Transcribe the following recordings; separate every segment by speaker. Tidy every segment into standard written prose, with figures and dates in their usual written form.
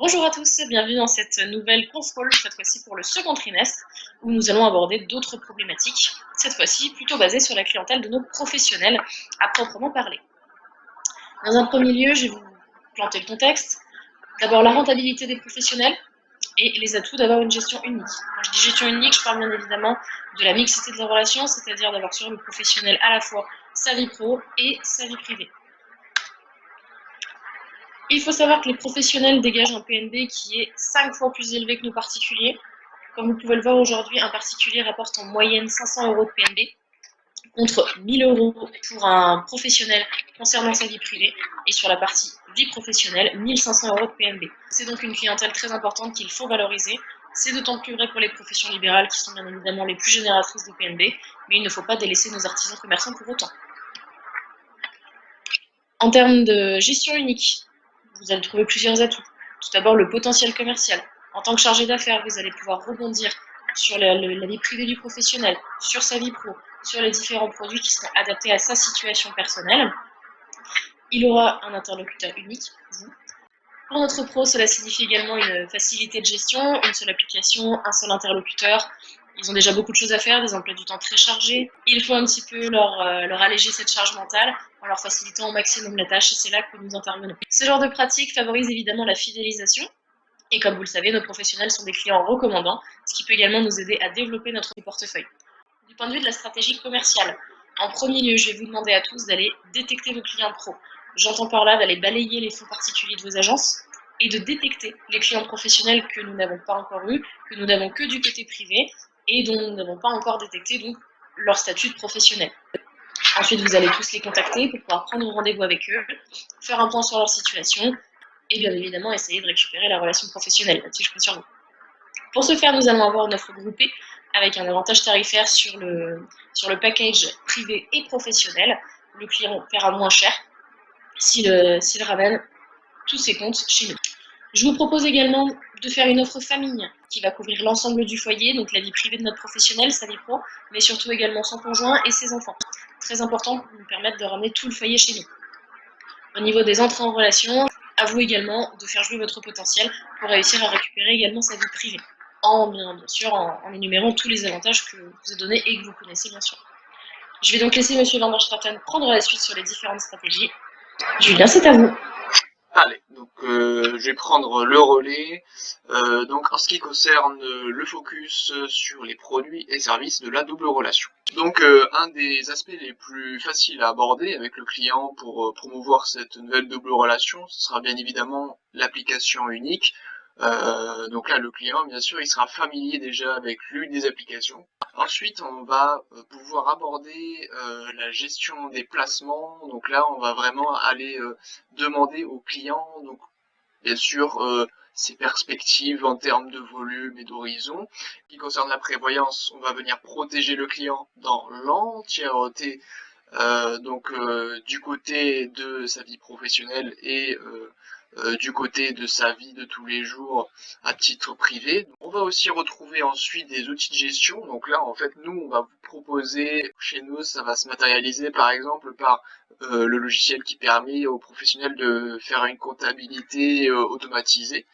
Speaker 1: Bonjour à tous, bienvenue dans cette nouvelle conf call, cette fois-ci pour le second trimestre, où nous allons aborder d'autres problématiques, cette fois-ci plutôt basées sur la clientèle de nos professionnels à proprement parler. Dans un premier lieu, je vais vous planter le contexte. D'abord la rentabilité des professionnels et les atouts d'avoir une gestion unique. Quand je dis gestion unique, je parle bien évidemment de la mixité de la relation, c'est-à-dire d'avoir sur le professionnel à la fois sa vie pro et sa vie privée. Il faut savoir que les professionnels dégagent un PNB qui est 5 fois plus élevé que nos particuliers. Comme vous pouvez le voir aujourd'hui, un particulier rapporte en moyenne 500 € de PNB contre 1000 € pour un professionnel concernant sa vie privée et sur la partie vie professionnelle, 1500 € de PNB. C'est donc une clientèle très importante qu'il faut valoriser. C'est d'autant plus vrai pour les professions libérales qui sont bien évidemment les plus génératrices de PNB, mais il ne faut pas délaisser nos artisans commerçants pour autant. En termes de gestion unique, vous allez trouver plusieurs atouts. Tout d'abord, le potentiel commercial. En tant que chargé d'affaires, vous allez pouvoir rebondir sur la vie privée du professionnel, sur sa vie pro, sur les différents produits qui seront adaptés à sa situation personnelle. Il aura un interlocuteur unique, vous. Pour notre pro, cela signifie également une facilité de gestion, une seule application, un seul interlocuteur. Ils ont déjà beaucoup de choses à faire, des emplois du temps très chargés. Il faut un petit peu leur alléger cette charge mentale en leur facilitant au maximum la tâche et c'est là que nous intervenons. Ce genre de pratique favorise évidemment la fidélisation et comme vous le savez, nos professionnels sont des clients recommandants, ce qui peut également nous aider à développer notre portefeuille. Du point de vue de la stratégie commerciale, en premier lieu, je vais vous demander à tous d'aller détecter vos clients pro. J'entends par là d'aller balayer les fonds particuliers de vos agences et de détecter les clients professionnels que nous n'avons pas encore eus, que nous n'avons que du côté privé et dont nous n'avons pas encore détecté donc leur statut de professionnel. Ensuite, vous allez tous les contacter pour pouvoir prendre rendez-vous avec eux, faire un point sur leur situation et bien évidemment essayer de récupérer la relation professionnelle. Là-dessus, je compte sur vous. Pour ce faire, nous allons avoir une offre groupée avec un avantage tarifaire sur le package privé et professionnel. Le client paiera moins cher s'il ramène tous ses comptes chez nous. Je vous propose également de faire une offre famille qui va couvrir l'ensemble du foyer, donc la vie privée de notre professionnel, sa vie pro, mais surtout également son conjoint et ses enfants. Très important pour nous permettre de ramener tout le foyer chez nous. Au niveau des entrées en relation, à vous également de faire jouer votre potentiel pour réussir à récupérer également sa vie privée. Bien sûr, en énumérant tous les avantages que je vous ai donnés et que vous connaissez bien sûr. Je vais donc laisser M. Van der Straten prendre la suite sur les différentes stratégies. Julien, c'est à vous.
Speaker 2: Allez, donc je vais prendre le relais. Donc en ce qui concerne le focus sur les produits et services de la double relation. Donc un des aspects les plus faciles à aborder avec le client pour promouvoir cette nouvelle double relation, ce sera bien évidemment l'application unique. Donc là, le client, bien sûr, il sera familier déjà avec l'une des applications. Ensuite, on va pouvoir aborder la gestion des placements. Donc là, on va vraiment aller demander au client, donc bien sûr, ses perspectives en termes de volume et d'horizon. Qui concerne la prévoyance, on va venir protéger le client dans l'entièreté, du côté de sa vie professionnelle et du côté de sa vie de tous les jours à titre privé. On va aussi retrouver ensuite des outils de gestion. Donc là, en fait, nous, on va vous proposer, chez nous, ça va se matérialiser par exemple par le logiciel qui permet aux professionnels de faire une comptabilité automatisée.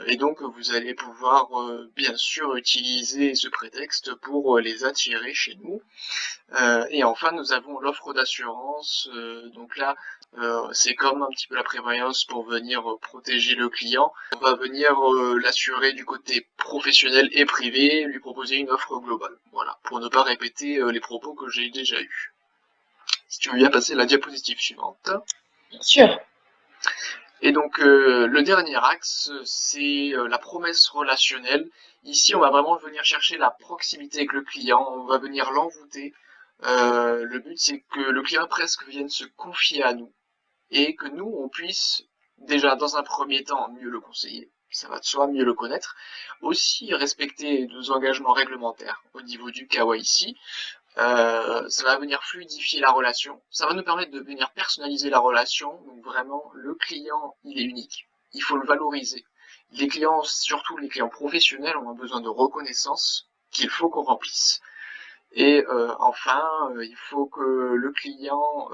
Speaker 2: Et donc, vous allez pouvoir bien sûr utiliser ce prétexte pour les attirer chez nous. Et enfin, nous avons l'offre d'assurance. Donc là, c'est comme un petit peu la prévoyance pour venir protéger le client. On va venir l'assurer du côté professionnel et privé, lui proposer une offre globale. Voilà, pour ne pas répéter les propos que j'ai déjà eus. Si tu veux bien passer la diapositive suivante.
Speaker 1: Bien sûr.
Speaker 2: Et donc le dernier axe, c'est la promesse relationnelle. Ici, on va vraiment venir chercher la proximité avec le client, on va venir l'envoûter. Le but, c'est que le client presque vienne se confier à nous et que nous, on puisse déjà dans un premier temps mieux le conseiller, ça va de soi, mieux le connaître, aussi respecter nos engagements réglementaires au niveau du KYC. Ça va venir fluidifier la relation, ça va nous permettre de venir personnaliser la relation, donc vraiment le client il est unique, il faut le valoriser. Les clients, surtout les clients professionnels, ont besoin de reconnaissance qu'il faut qu'on remplisse. Et enfin, il faut que le client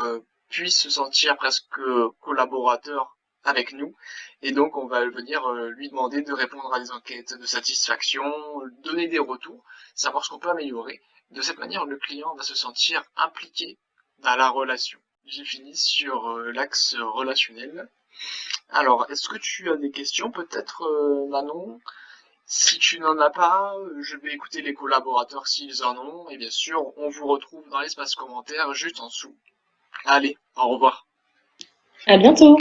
Speaker 2: puisse se sentir presque collaborateur avec nous. Et donc, on va venir lui demander de répondre à des enquêtes de satisfaction, donner des retours, savoir ce qu'on peut améliorer. De cette manière, le client va se sentir impliqué dans la relation. J'ai fini sur l'axe relationnel. Alors, est-ce que tu as des questions peut-être, Manon? Si tu n'en as pas, je vais écouter les collaborateurs s'ils en ont, et bien sûr, on vous retrouve dans l'espace commentaire juste en dessous. Allez, au revoir.
Speaker 1: À bientôt!